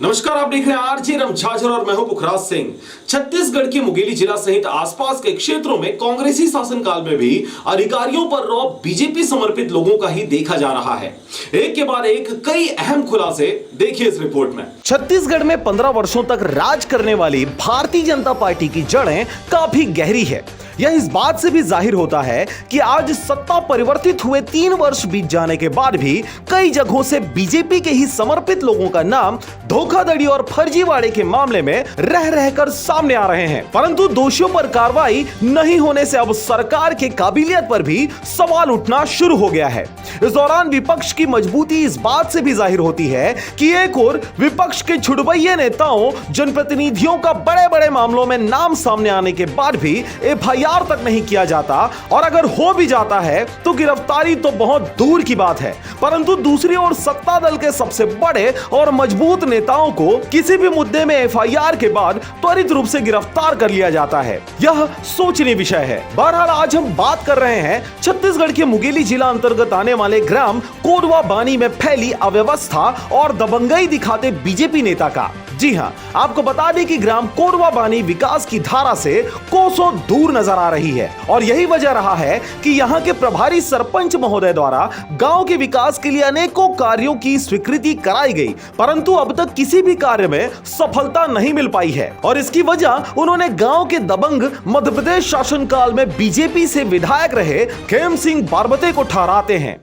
नमस्कार, आप देख रहे हैं आरजे रमछाछर और मैं हूं पुखराज सिंह। छत्तीसगढ़ के मुंगेली जिला सहित आसपास के क्षेत्रों में कांग्रेसी शासनकाल में भी अधिकारियों पर रौब बीजेपी समर्पित लोगों का ही देखा जा रहा है। एक के बाद एक कई अहम खुलासे देखिए इस रिपोर्ट में। छत्तीसगढ़ में 15 वर्षों तक राज करने वाली भारतीय जनता पार्टी की जड़ें काफी गहरी है। यह इस बात से भी जाहिर होता है कि आज सत्ता परिवर्तित हुए 3 वर्ष बीत जाने के बाद भी कई जगहों से बीजेपी के ही समर्पित लोगों का नाम धोखाधड़ी और फर्जीवाड़े के मामले में रह रहकर सामने आ रहे हैं। परंतु दोषियों पर कार्रवाई नहीं होने से अब सरकार के काबिलियत पर भी सवाल उठना शुरू हो गया है। इस दौरान विपक्ष की मजबूती इस बात से भी जाहिर होती है कि एक और विपक्ष के छुड़बैये नेताओं, जनप्रतिनिधियों का बड़े बड़े मामलों में नाम सामने आने के बाद भी एफआईआर तक नहीं किया जाता, और अगर हो भी जाता है तो गिरफ्तारी तो बहुत दूर की बात है। परंतु दूसरी ओर सत्ता दल के सबसे बड़े और मजबूत नेताओं को किसी भी मुद्दे में एफआईआर के बाद त्वरित रूप से गिरफ्तार कर लिया जाता है। यह सोचनीय विषय है। बहरहाल आज हम बात कर रहे हैं छत्तीसगढ़ के मुंगेली जिला अंतर्गत आने वाले ग्राम कोरवा बानी में फैली अव्यवस्था और दबंगई दिखाते बीजेपी नेता का। जी हां, आपको बता दें कि ग्राम कोरवा बानी विकास की धारा से कोसों दूर नजर आ रही है, और यही वजह रहा है कि यहां के प्रभारी सरपंच महोदय द्वारा गांव के विकास के लिए अनेकों कार्यों की स्वीकृति कराई गई, परंतु अब तक किसी भी कार्य में सफलता नहीं मिल पाई है। और इसकी वजह उन्होंने गांव के दबंग मध्य प्रदेश शासनकाल में बीजेपी से विधायक रहे खेम सिंह बारमते को ठहराते हैं।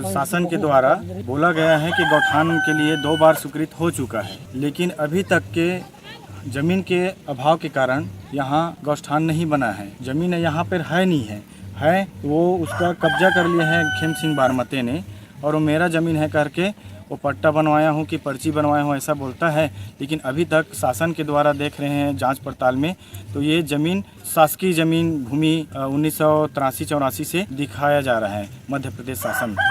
शासन के द्वारा बोला गया है कि गौठान के लिए 2 बार स्वीकृत हो चुका है, लेकिन अभी तक के जमीन के अभाव के कारण यहाँ गौठान नहीं बना है। जमीन यहाँ पर है नहीं है वो उसका कब्जा कर लिया है खेम सिंह बारमते ने, और वो मेरा ज़मीन है करके वो पट्टा बनवाया हूँ कि पर्ची बनवाया हूँ ऐसा बोलता है। लेकिन अभी तक शासन के द्वारा देख रहे हैं जांच पड़ताल में, तो ये ज़मीन शासकीय ज़मीन भूमि 1983-84 से दिखाया जा रहा है मध्य प्रदेश शासन में।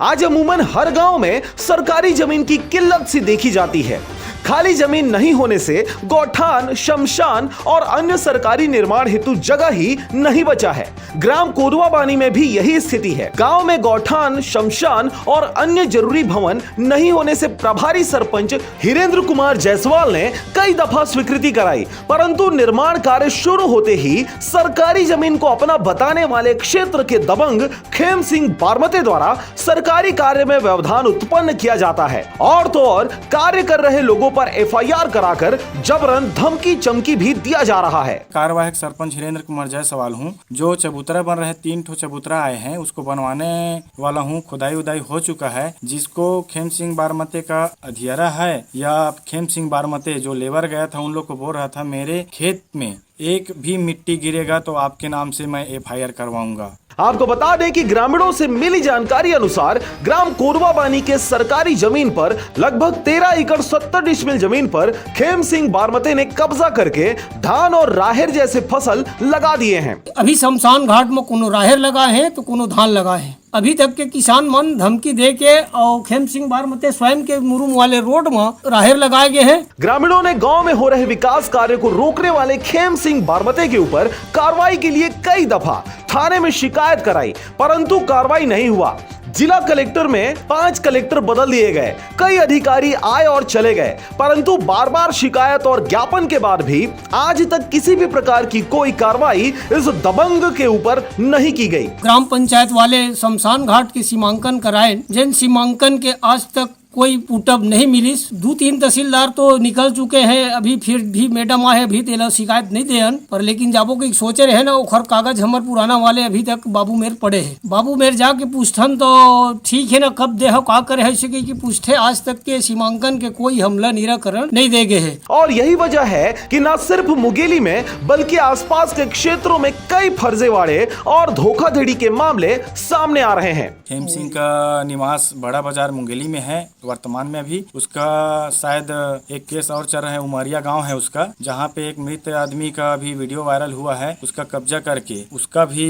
आज अमूमन हर गांव में सरकारी जमीन की किल्लत सी देखी जाती है। खाली जमीन नहीं होने से गौठान, शमशान और अन्य सरकारी निर्माण हेतु जगह ही नहीं बचा है। ग्राम कोरवा बानी में भी यही स्थिति है। गांव में गौठान, शमशान और अन्य जरूरी भवन नहीं होने से प्रभारी सरपंच हिरेंद्र कुमार जायसवाल ने कई दफा स्वीकृति कराई, परंतु निर्माण कार्य शुरू होते ही सरकारी जमीन को अपना बताने वाले क्षेत्र के दबंग खेम सिंह बारमते द्वारा सरकारी कार्य में व्यवधान उत्पन्न किया जाता है, और तो और कार्य कर रहे लोगों पर एफआईआर कराकर जबरन धमकी चमकी भी दिया जा रहा है। कार्यवाहक सरपंच हिरेंद्र कुमार जायसवाल हूँ। जो चबूतरा बन रहे 3 ठो चबूतरा आए हैं उसको बनवाने वाला हूँ। खुदाई उदाई हो चुका है, जिसको खेम सिंह बारमते का अधियारा है या खेम सिंह बारमते जो लेबर गया था उन लोग को बोल रहा था मेरे खेत में एक भी मिट्टी गिरेगा तो आपके नाम से मैं एफआईआर करवाऊंगा। आपको बता दें कि ग्रामीणों से मिली जानकारी अनुसार ग्राम कोरवा बानी के सरकारी जमीन पर लगभग 13 एकड़ 70 डिसमिल जमीन पर खेम सिंह बारमते ने कब्जा करके धान और राहेर जैसे फसल लगा दिए हैं। अभी शमशान घाट में कोनो राहेर लगा है तो कोनो धान लगा है। अभी तक के किसान मन धमकी दे के और खेम सिंह बारमते स्वयं के मुरुम वाले रोड में राहेर लगाए गए हैं। ग्रामीणों ने गांव में हो रहे विकास कार्य को रोकने वाले खेम सिंह बारमते के ऊपर कार्रवाई के लिए कई दफा थाने में शिकायत कराई, परंतु कार्रवाई नहीं हुआ। जिला कलेक्टर में 5 कलेक्टर बदल दिए गए, कई अधिकारी आए और चले गए, परंतु बार बार शिकायत और ज्ञापन के बाद भी आज तक किसी भी प्रकार की कोई कार्रवाई इस दबंग के ऊपर नहीं की गई। ग्राम पंचायत वाले शमशान घाट की सीमांकन कराए, जिन सीमांकन के आज तक कोई पुटअप नहीं मिली। 2-3 तहसीलदार तो निकल चुके हैं, अभी फिर भी मैडम आए अभी तेला शिकायत नहीं देहन, पर लेकिन जाबो के सोचे रहे ना ओखर कागज हमर पुराना वाले अभी तक बाबू मेर पड़े हैं। बाबू मेर जाके पूछथन तो ठीक है ना कब दे हो का करे है कि पूछते आज तक के सीमांकन के कोई हमला निराकरण नहीं दे गए है। और यही वजह है कि न सिर्फ मुंगेली में बल्कि आसपास के क्षेत्रों में कई फर्जीवाड़े और धोखाधड़ी के मामले सामने आ रहे हैं। खेम सिंह का निवास बड़ा बाजार मुंगेली में है। वर्तमान में अभी उसका शायद एक केस और चल रहा है, उमरिया गांव है उसका, जहां पे एक मृत आदमी का भी वीडियो वायरल हुआ है। उसका कब्जा करके उसका भी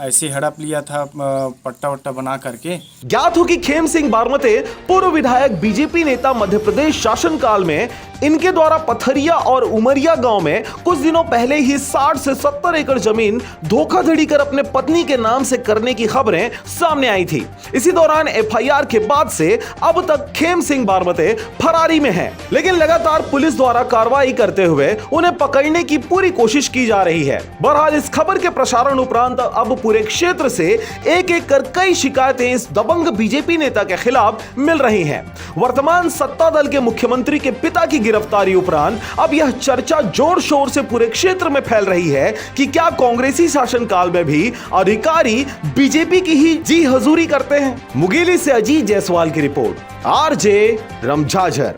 ऐसे हड़प लिया था पट्टा वट्टा बना करके। ज्ञात हो कि खेम सिंह बारमते पूर्व विधायक बीजेपी नेता मध्य प्रदेश शासनकाल में इनके द्वारा पथरिया और उमरिया गांव में कुछ दिनों पहले ही 60 से 70 एकड़ जमीन धोखाधड़ी कर अपने पत्नी के नाम से करने की खबरें सामने आई थी। इसी दौरान एफआईआर के बाद से अब तक खेम सिंह बारमते फरारी में हैं। लेकिन लगातार पुलिस द्वारा कार्रवाई करते हुए उन्हें पकड़ने की पूरी कोशिश की जा रही है। बहरहाल इस खबर के प्रसारण उपरांत अब पूरे क्षेत्र से एक एक कर कई शिकायतें इस दबंग बीजेपी नेता के खिलाफ मिल रही हैं। वर्तमान सत्ता दल के मुख्यमंत्री के पिता की गिरफ्तारी उपरांत अब यह चर्चा जोर शोर से पूरे क्षेत्र में फैल रही है कि क्या कांग्रेसी शासनकाल में भी अधिकारी बीजेपी की ही जी हजूरी करते हैं। मुंगेली से अजीत जायसवाल की रिपोर्ट, आरजे रमझाझर।